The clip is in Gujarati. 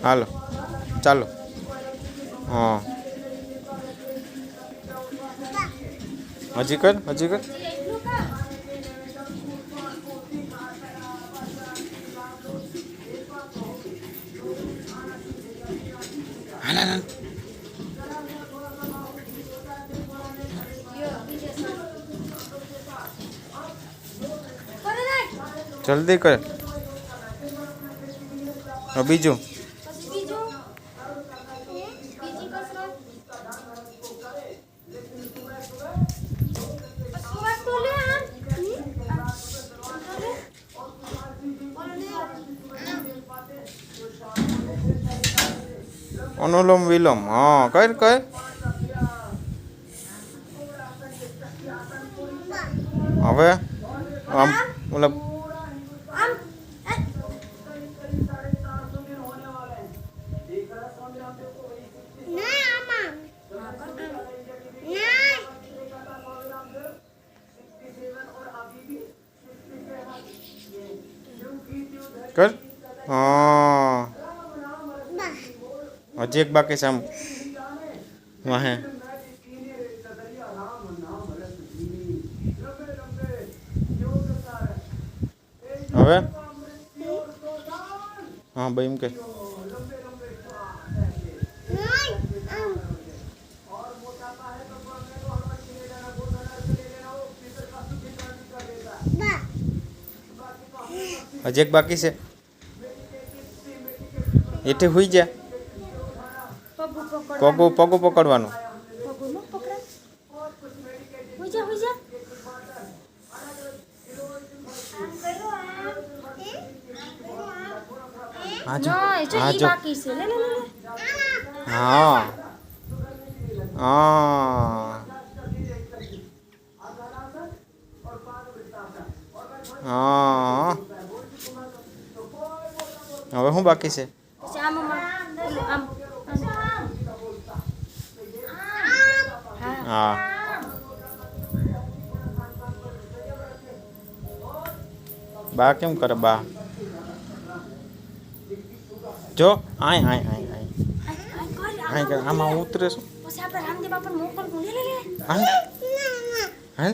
હાલો ચાલો. હા હજી કર હજી કર. હાલ હાલ જલ્દી કર. બીજું અનુલોમ વિલોમ. હા કર કર. હવે આમ મતલબ કર. હા હજી એક બાકી છે આમ વાહે. હવે હા ભાઈ એમ કે હજી એક બાકી છે. એથી હુઈ જા. પગું પગું પકડવાનું. હા હા હા. હવે શું બાકી છે? હા બા કેમ કરે બા? જો આય આય આય આય આય આમાં ઉતરે શું? હા